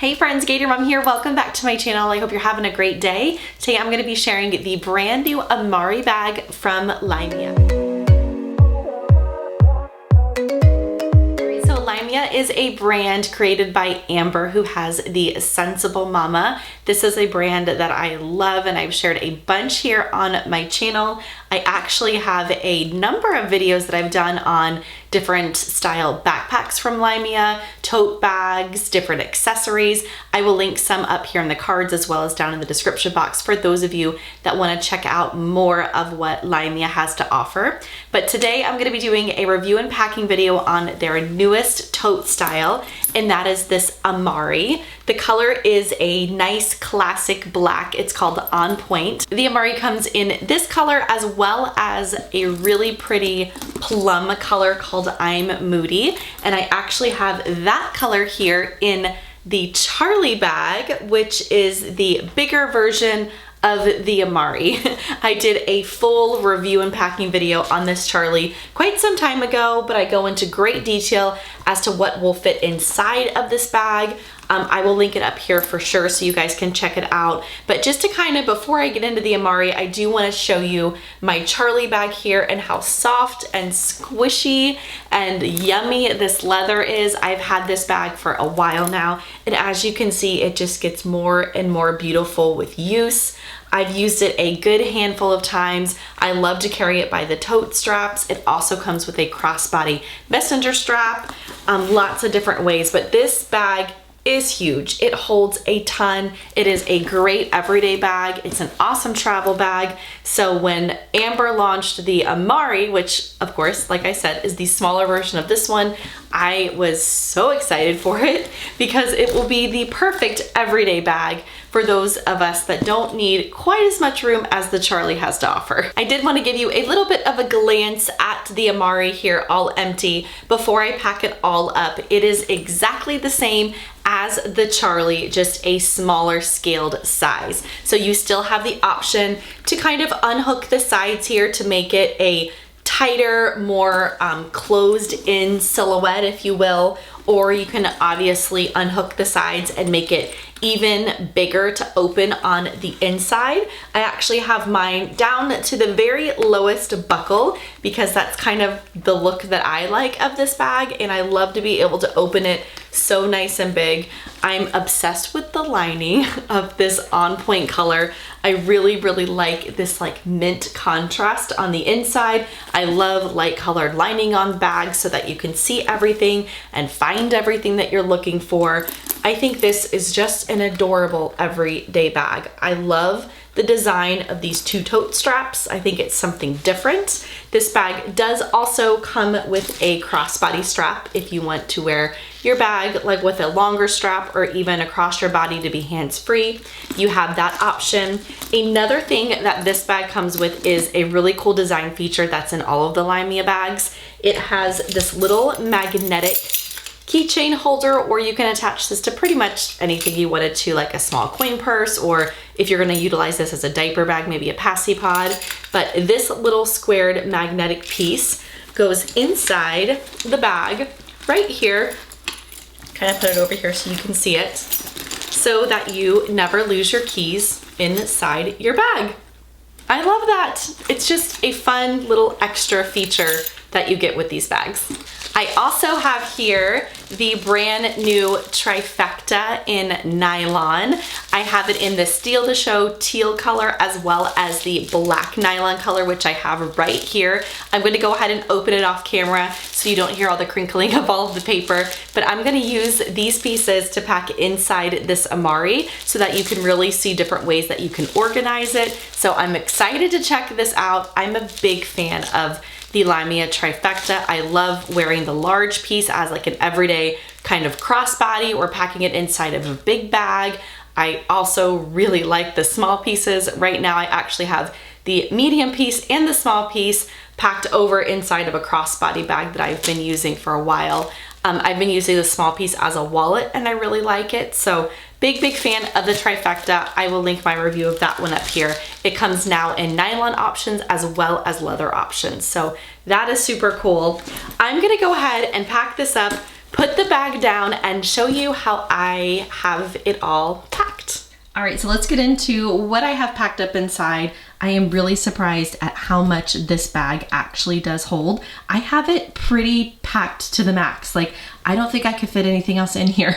Hey friends, Gator Mom here. Welcome back to my channel. I hope you're having a great day. Today I'm going to be sharing the brand new AMARI bag from LYMIA. LYMIA is a brand created by Amber, who has the Sensible Mama. This is a brand that I love and I've shared a bunch here on my channel. I actually have a number of videos that I've done on different style backpacks from LYMIA, tote bags, different accessories. I will link some up here in the cards as well as down in the description box for those of you that want to check out more of what LYMIA has to offer. But today I'm going to be doing a review and packing video on their newest tote style, and that is this AMARI. The color is a nice classic black. It's called On Point. The AMARI comes in this color as well as a really pretty plum color called I'm Moody, and I actually have that color here in the Charlie bag, which is the bigger version of the AMARI. I did a full review and packing video on this Charlie quite some time ago, but I go into great detail as to what will fit inside of this bag. I will link it up here for sure so you guys can check it out. But just to kind of, before I get into the AMARI, I do want to show you my Charlie bag here and how soft and squishy and yummy this leather is. I've had this bag for a while now, and as you can see, it just gets more and more beautiful with use. I've used it a good handful of times. I love to carry it by the tote straps. It also comes with a crossbody messenger strap, lots of different ways, but this bag is huge. It holds a ton. It is a great everyday bag. It's an awesome travel bag. So when Amber launched the AMARI, which of course, like I said, is the smaller version of this one, I was so excited for it because it will be the perfect everyday bag for those of us that don't need quite as much room as the Charlie has to offer. I did want to give you a little bit of a glance at the AMARI here, all empty, before I pack it all up. It is exactly the same as the Charlie, just a smaller scaled size. So you still have the option to kind of unhook the sides here to make it a tighter, more closed in silhouette, if you will, or you can obviously unhook the sides and make it even bigger to open on the inside. I actually have mine down to the very lowest buckle because that's kind of the look that I like of this bag, and I love to be able to open it so nice and big. I'm obsessed with the lining of this On Point color. I really like this like mint contrast on the inside. I love light colored lining on bags so that you can see everything and find everything that you're looking for. I think this is just an adorable everyday bag. I love the design of these two tote straps. I think it's something different. This bag does also come with a crossbody strap if you want to wear your bag like with a longer strap or even across your body to be hands-free. You have that option. Another thing that this bag comes with is a really cool design feature that's in all of the LYMIA bags. It has this little magnetic keychain holder, or you can attach this to pretty much anything you wanted to, like a small coin purse, or if you're going to utilize this as a diaper bag, maybe a passy pod. But this little squared magnetic piece goes inside the bag right here. Kind of put it over here so you can see it, so that you never lose your keys inside your bag. I love that. It's just a fun little extra feature that you get with these bags. I also have here the brand new Trifecta in nylon. I have it in the Steal to Show teal color as well as the black nylon color, which I have right here. I'm going to go ahead and open it off camera so you don't hear all the crinkling of all of the paper, but I'm going to use these pieces to pack inside this AMARI so that you can really see different ways that you can organize it. So I'm excited to check this out. I'm a big fan of the LYMIA Trifecta. I love wearing the large piece as like an everyday kind of crossbody or packing it inside of a big bag. I also really like the small pieces. Right now I actually have the medium piece and the small piece packed over inside of a crossbody bag that I've been using for a while. I've been using the small piece as a wallet and I really like it. So big fan of the Trifecta. I will link my review of that one up here. It comes now in nylon options as well as leather options. So that is super cool. I'm gonna go ahead and pack this up put the bag down and show you how I have it all packed. All right, so let's get into what I have packed up inside. I am really surprised at how much this bag actually does hold. I have it pretty packed to the max. Like, I don't think I could fit anything else in here.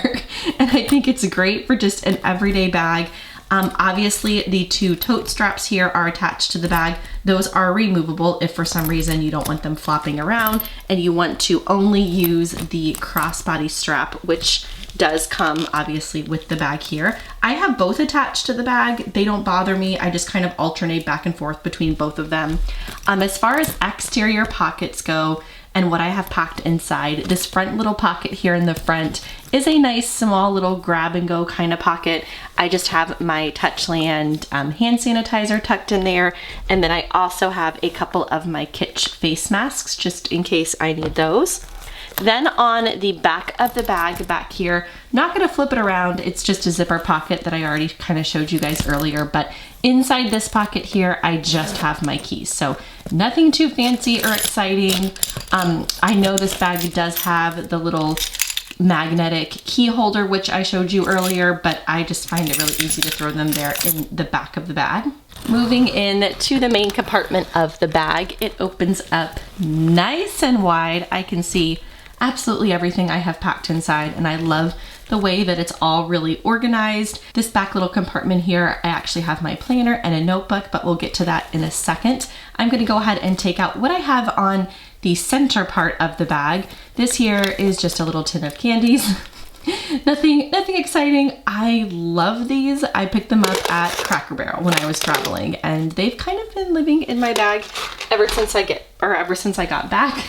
And I think it's great for just an everyday bag. Obviously, the two tote straps here are attached to the bag. Those are removable if for some reason you don't want them flopping around and you want to only use the crossbody strap, which does come obviously with the bag here. I have both attached to the bag. They don't bother me. I just kind of alternate back and forth between both of them. As far as exterior pockets go, and what I have packed inside, this front little pocket here in the front is a nice small little grab and go kind of pocket. I just have my Touchland hand sanitizer tucked in there, and then I also have a couple of my Kitsch face masks just in case I need those. Then on the back of the bag back here, not gonna flip it around, it's just a zipper pocket that I already kind of showed you guys earlier, but inside this pocket here, I just have my keys. So nothing too fancy or exciting. I know this bag does have the little magnetic key holder, which I showed you earlier, but I just find it really easy to throw them there in the back of the bag. Moving in to the main compartment of the bag, it opens up nice and wide. I can see absolutely everything I have packed inside, and I love the way that it's all really organized. This back little compartment here, I actually have my planner and a notebook, but we'll get to that in a second. I'm gonna go ahead and take out what I have on the center part of the bag. This here is just a little tin of candies. Nothing exciting. I love these. I picked them up at Cracker Barrel when I was traveling, and they've kind of been living in my bag ever since I got back.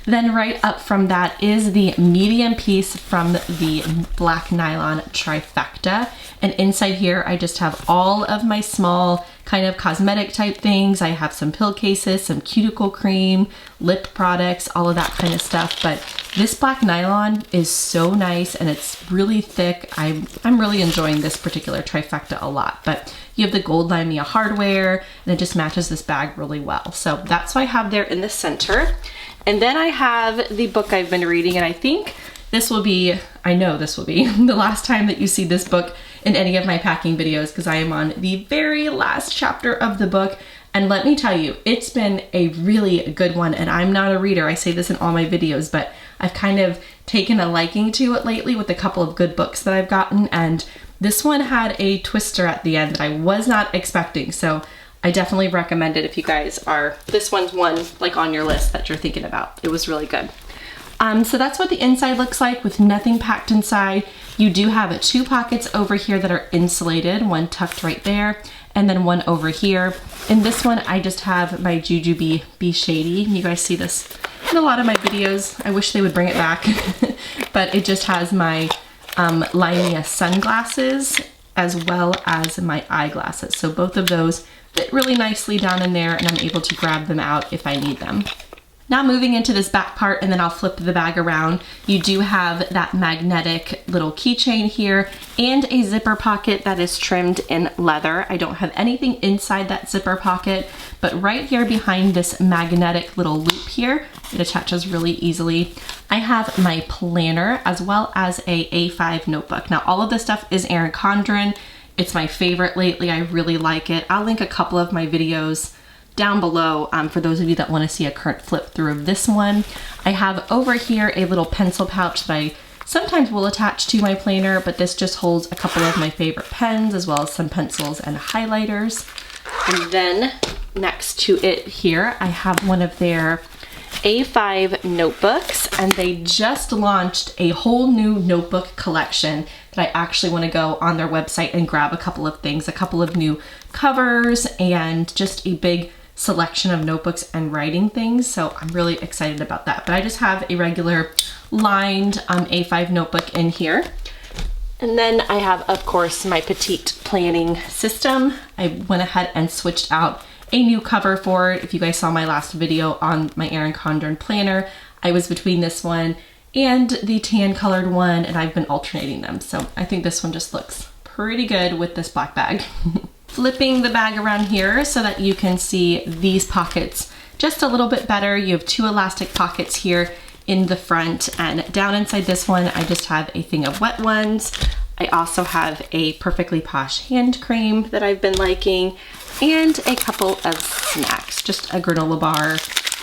Then right up from that is the medium piece from the black nylon Trifecta. And inside here, I just have all of my small kind of cosmetic type things. I have some pill cases, some cuticle cream, lip products, all of that kind of stuff. But this black nylon is so nice and it's really thick. I'm really enjoying this particular Trifecta a lot. But you have the gold LYMIA hardware and it just matches this bag really well. So that's what I have there in the center. And then I have the book I've been reading, and I think this will be, I know this will be the last time that you see this book in any of my packing videos, because I am on the very last chapter of the book. And let me tell you, it's been a really good one. And I'm not a reader. I say this in all my videos, but I've kind of taken a liking to it lately with a couple of good books that I've gotten. And this one had a twister at the end that I was not expecting. So I definitely recommend it if you guys are, this one's one like on your list that you're thinking about. It was really good. So that's what the inside looks like with nothing packed inside. You do have two pockets over here that are insulated, one tucked right there, and then one over here. In this one, I just have my Jujube Be Shady. You guys see this in a lot of my videos. I wish they would bring it back, but it just has my LYMIA sunglasses as well as my eyeglasses. So both of those fit really nicely down in there, and I'm able to grab them out if I need them. Now moving into this back part, and then I'll flip the bag around, you do have that magnetic little keychain here and a zipper pocket that is trimmed in leather. I don't have anything inside that zipper pocket, but right here behind this magnetic little loop here, it attaches really easily. I have my planner as well as a A5 notebook. Now all of this stuff is Erin Condren. It's my favorite lately. I really like it. I'll link a couple of my videos down below for those of you that want to see a current flip through of this one. I have over here a little pencil pouch that I sometimes will attach to my planner, but this just holds a couple of my favorite pens as well as some pencils and highlighters. And then next to it here, I have one of their A5 notebooks, and they just launched a whole new notebook collection that I actually want to go on their website and grab a couple of things, a couple of new covers and just a big selection of notebooks and writing things. So I'm really excited about that. But I just have a regular lined A5 notebook in here. And then I have, of course, my petite planning system. I went ahead and switched out a new cover for it. If you guys saw my last video on my Erin Condren planner, I was between this one and the tan colored one, and I've been alternating them. So I think this one just looks pretty good with this black bag. Flipping the bag around here so that you can see these pockets just a little bit better. You have two elastic pockets here in the front, and down inside this one, I just have a thing of wet ones. I also have a Perfectly Posh hand cream that I've been liking, and a couple of snacks, just a granola bar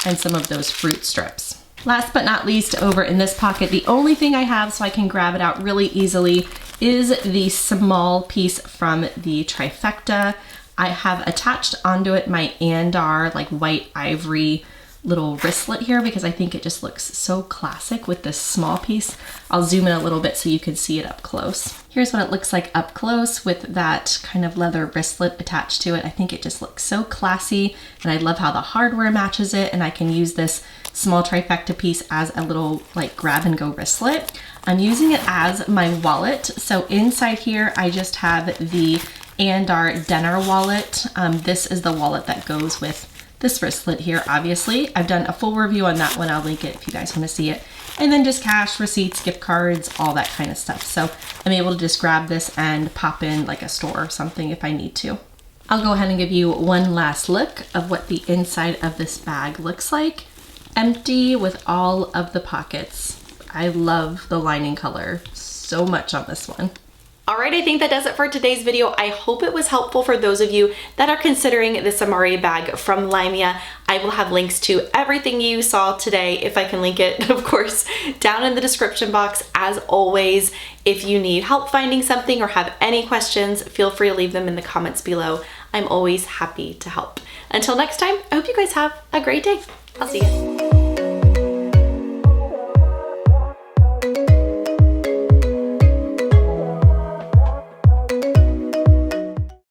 and some of those fruit strips. Last but not least, over in this pocket, the only thing I have so I can grab it out really easily is the small piece from the Trifecta. I have attached onto it my Andar like white ivory little wristlet here because I think it just looks so classic with this small piece. I'll zoom in a little bit so you can see it up close. Here's what it looks like up close with that kind of leather wristlet attached to it. I think it just looks so classy, and I love how the hardware matches it, and I can use this small Trifecta piece as a little like grab and go wristlet. I'm using it as my wallet. So inside here, I just have the Andar Denner wallet. This is the wallet that goes with this wristlet here, obviously. I've done a full review on that one. I'll link it if you guys want to see it. And then just cash, receipts, gift cards, all that kind of stuff. So I'm able to just grab this and pop in like a store or something if I need to. I'll go ahead and give you one last look of what the inside of this bag looks like. Empty with all of the pockets. I love the lining color so much on this one. All right, I think that does it for today's video. I hope it was helpful for those of you that are considering this AMARI bag from LYMIA. I will have links to everything you saw today, if I can link it, of course, down in the description box. As always, if you need help finding something or have any questions, feel free to leave them in the comments below. I'm always happy to help. Until next time, I hope you guys have a great day. I'll see you.